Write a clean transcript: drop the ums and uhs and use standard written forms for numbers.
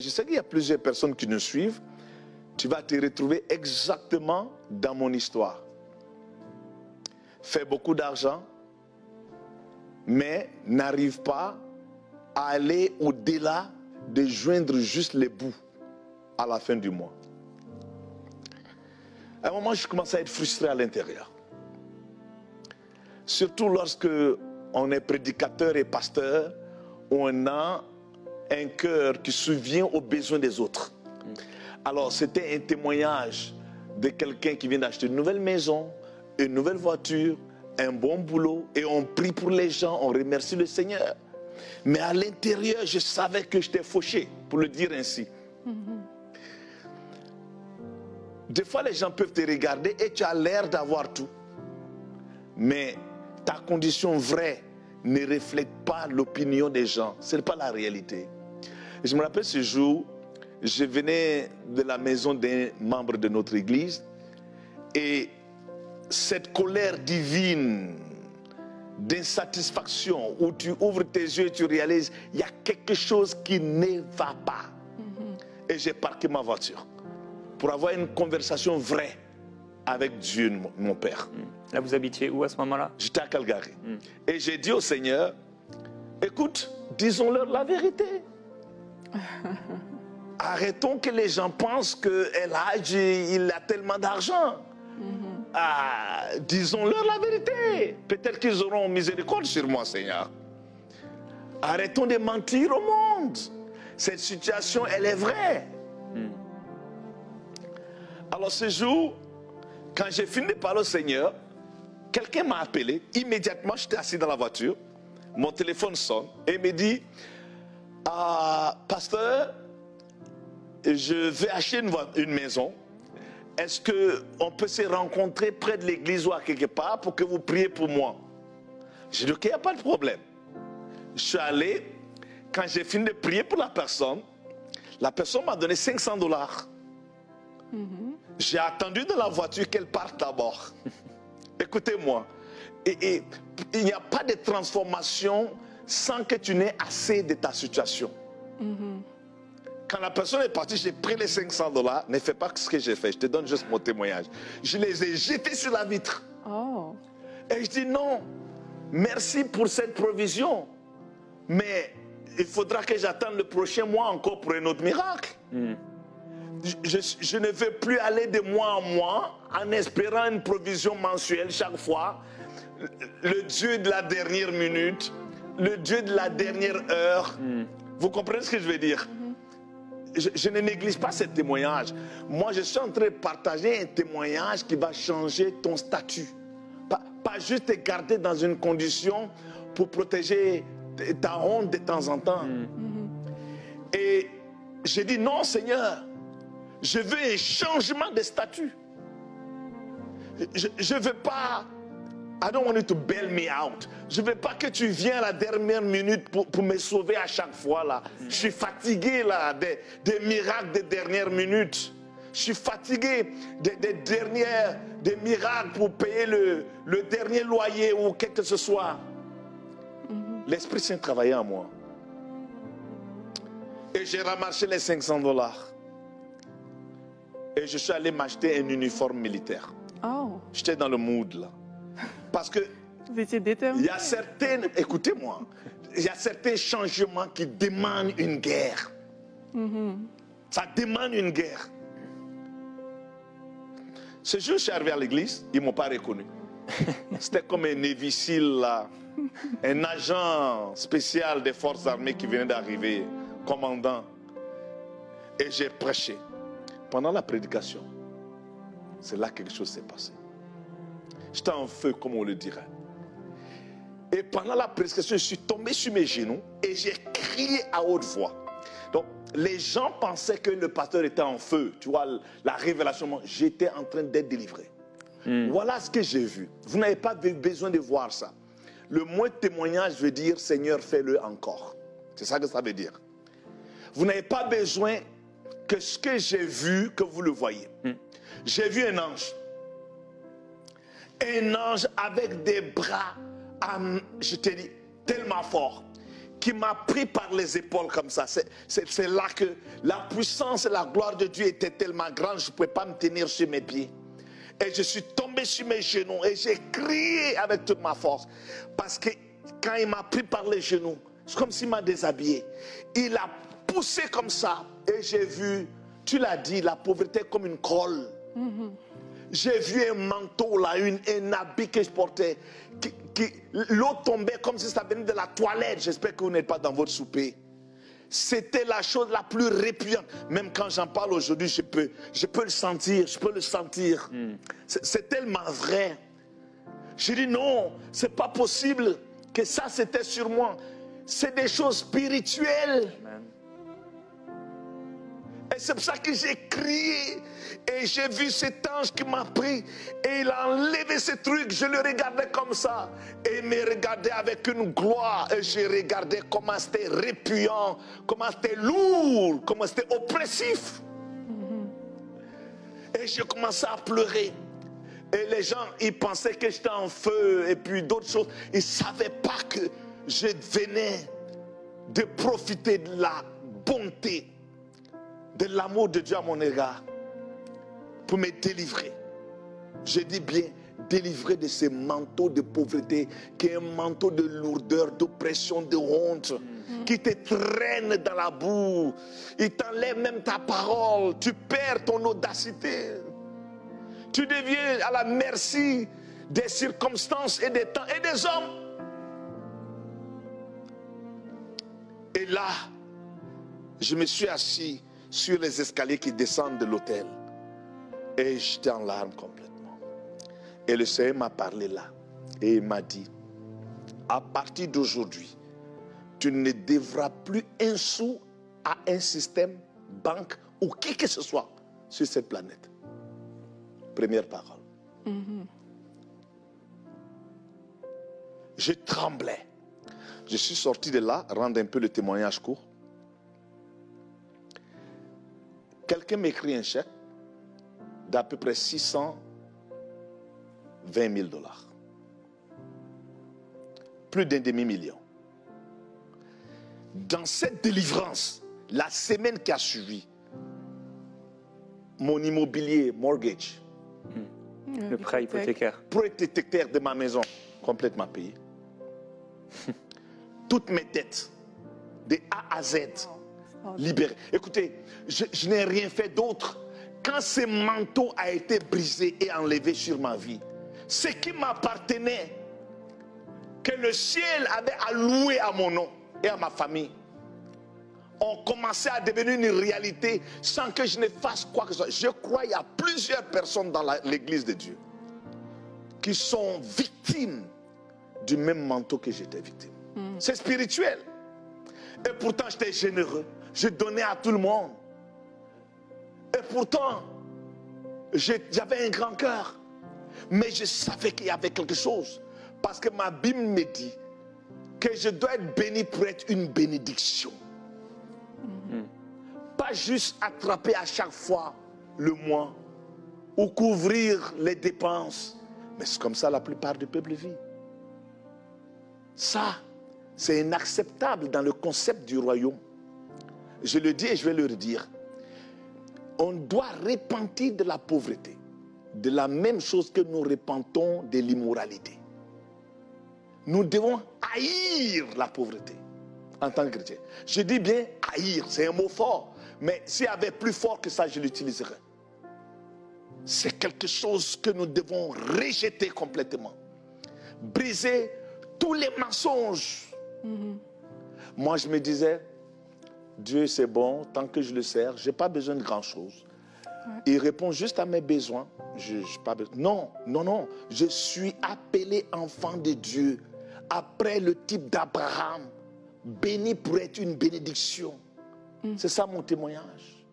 je sais qu'il y a plusieurs personnes qui nous suivent. Tu vas te retrouver exactement dans mon histoire. Fais beaucoup d'argent, mais n'arrive pas à aller au-delà de joindre juste les bouts à la fin du mois. À un moment, je commence à être frustré à l'intérieur. Surtout lorsque on est prédicateur et pasteur, on a un cœur qui subvient aux besoins des autres. Alors, c'était un témoignage de quelqu'un qui vient d'acheter une nouvelle maison, une nouvelle voiture, un bon boulot, et on prie pour les gens, on remercie le Seigneur. Mais à l'intérieur, je savais que j'étais fauché, pour le dire ainsi. Des fois, les gens peuvent te regarder et tu as l'air d'avoir tout. Mais ta condition vraie ne reflète pas l'opinion des gens. Ce n'est pas la réalité. Et je me rappelle ce jour, je venais de la maison d'un membre de notre église et cette colère divine d'insatisfaction où tu ouvres tes yeux et tu réalises il y a quelque chose qui ne va pas. Et j'ai parqué ma voiture pour avoir une conversation vraie avec Dieu, mon Père. Là, vous habitiez où à ce moment-là? J'étais à Calgary. Et j'ai dit au Seigneur, écoute, disons-leur la vérité. Arrêtons que les gens pensent qu'El Hadj, il a tellement d'argent. Disons-leur la vérité. Peut-être qu'ils auront miséricorde sur moi, Seigneur. Arrêtons de mentir au monde. Cette situation, elle est vraie. Alors ce jour, quand j'ai fini de parler au Seigneur, quelqu'un m'a appelé. Immédiatement, j'étais assis dans la voiture. Mon téléphone sonne et il me dit, pasteur, je vais acheter une maison. Est-ce qu'on peut se rencontrer près de l'église ou à quelque part pour que vous priez pour moi? J'ai dit, ok, il n'y a pas de problème. Je suis allé, quand j'ai fini de prier pour la personne m'a donné $500. J'ai attendu dans la voiture qu'elle parte d'abord. Écoutez-moi, et il n'y a pas de transformation sans que tu n'aies assez de ta situation. Quand la personne est partie, j'ai pris les $500. Ne fais pas ce que j'ai fait. Je te donne juste mon témoignage. Je les ai jetés sur la vitre. Et je dis non, merci pour cette provision. Mais il faudra que j'attende le prochain mois encore pour un autre miracle. Je ne veux plus aller de mois en mois en espérant une provision mensuelle chaque fois. Le Dieu de la dernière minute, le Dieu de la dernière heure. Vous comprenez ce que je veux dire? Je ne néglige pas ce témoignage. Moi, je suis en train de partager un témoignage qui va changer ton statut. Pas juste te garder dans une condition pour protéger ta honte de temps en temps. Et j'ai dit non, Seigneur, je veux un changement de statut. Je ne veux pas... I don't want you to bail me out. Je ne veux pas que tu viennes à la dernière minute pour me sauver à chaque fois là. Je suis fatigué là des miracles des dernières minutes. Je suis fatigué des miracles pour payer le dernier loyer ou quelque que ce soit. L'Esprit Saint travaillait en moi. Et j'ai ramassé les $500. Et je suis allé m'acheter un uniforme militaire. J'étais dans le mood là. Parce que vous étiez déterminé. Il y a certaines, écoutez-moi, il y a certains changements qui demandent une guerre. Ça demande une guerre. Ce jour, je suis arrivé à l'église, ils ne m'ont pas reconnu. C'était comme un Navy SEAL là, un agent spécial des forces armées qui venait d'arriver, commandant. Et j'ai prêché. Pendant la prédication, c'est là que quelque chose s'est passé. J'étais en feu, comme on le dirait. Et pendant la prédication, je suis tombé sur mes genoux et j'ai crié à haute voix. Donc, les gens pensaient que le pasteur était en feu. Tu vois, la révélation, j'étais en train d'être délivré. Voilà ce que j'ai vu. Vous n'avez pas besoin de voir ça. Le mot témoignage veut dire, Seigneur, fais-le encore. C'est ça que ça veut dire. Vous n'avez pas besoin que ce que j'ai vu, que vous le voyez. J'ai vu un ange. Un ange avec des bras, je te dis, tellement forts. qui m'a pris par les épaules comme ça. C'est là que la puissance et la gloire de Dieu étaient tellement grandes, je ne pouvais pas me tenir sur mes pieds. Et je suis tombé sur mes genoux et j'ai crié avec toute ma force. Parce que quand il m'a pris par les genoux, c'est comme s'il m'a déshabillé. Il a poussé comme ça et j'ai vu, tu l'as dit, la pauvreté comme une colle. J'ai vu un manteau là, un habit que je portais. L'eau tombait comme si ça venait de la toilette. J'espère que vous n'êtes pas dans votre souper. C'était la chose la plus répugnante. Même quand j'en parle aujourd'hui, je peux le sentir. Je peux le sentir. C'est tellement vrai. J'ai dit non, c'est pas possible que ça c'était sur moi. C'est des choses spirituelles. Amen. Et c'est pour ça que j'ai crié. Et j'ai vu cet ange qui m'a pris. Et il a enlevé ce truc. Je le regardais comme ça. Et il me regardait avec une gloire. Et j'ai regardé comment c'était répugnant. Comment c'était lourd. Comment c'était oppressif. Et j'ai commencé à pleurer. Et les gens, ils pensaient que j'étais en feu. Et puis d'autres choses. Ils ne savaient pas que je venais de profiter de la bonté, de l'amour de Dieu à mon égard, pour me délivrer. Je dis bien délivrer de ce manteau de pauvreté, qui est un manteau de lourdeur, d'oppression, de honte, qui te traîne dans la boue. Il t'enlève même ta parole. Tu perds ton audacité. Tu deviens à la merci des circonstances et des temps et des hommes. Et là, je me suis assis sur les escaliers qui descendent de l'hôtel. Et j'étais en larmes complètement. Et le Seigneur m'a parlé là. Et il m'a dit, à partir d'aujourd'hui, tu ne devras plus un sou à un système, banque ou qui que ce soit sur cette planète. Première parole. Je tremblais. Je suis sorti de là, rendre un peu le témoignage court. Quelqu'un m'écrit un chèque d'à peu près 620 000 $. Plus d'un demi-million. Dans cette délivrance, la semaine qui a suivi, mon immobilier, mortgage, Le prêt hypothécaire. prêt de ma maison, complètement payé. Toutes mes dettes, de A à Z, libérées. Écoutez, je n'ai rien fait d'autre. Quand ce manteau a été brisé et enlevé sur ma vie, ce qui m'appartenait, que le ciel avait alloué à mon nom et à ma famille, ont commencé à devenir une réalité sans que je ne fasse quoi que ce soit. Je crois qu'il y a plusieurs personnes dans l'église de Dieu qui sont victimes du même manteau que j'étais victime. C'est spirituel. Et pourtant, j'étais généreux. Je donnais à tout le monde. Et pourtant, j'avais un grand cœur. Mais je savais qu'il y avait quelque chose. Parce que ma Bible me dit que je dois être béni pour être une bénédiction. Pas juste attraper à chaque fois le mois ou couvrir les dépenses. Mais c'est comme ça la plupart du peuple vit. Ça, c'est inacceptable dans le concept du royaume. Je le dis et je vais le redire. On doit repentir de la pauvreté, de la même chose que nous repentons de l'immoralité. Nous devons haïr la pauvreté en tant que chrétien. Je dis bien haïr, c'est un mot fort, mais s'il y avait plus fort que ça, je l'utiliserais. C'est quelque chose que nous devons rejeter complètement. Briser tous les mensonges. Moi, je me disais, Dieu c'est bon, tant que je le sers, je n'ai pas besoin de grand-chose. Il répond juste à mes besoins. Non, non, non. Je suis appelé enfant de Dieu après le type d'Abraham, béni pour être une bénédiction. C'est ça mon témoignage.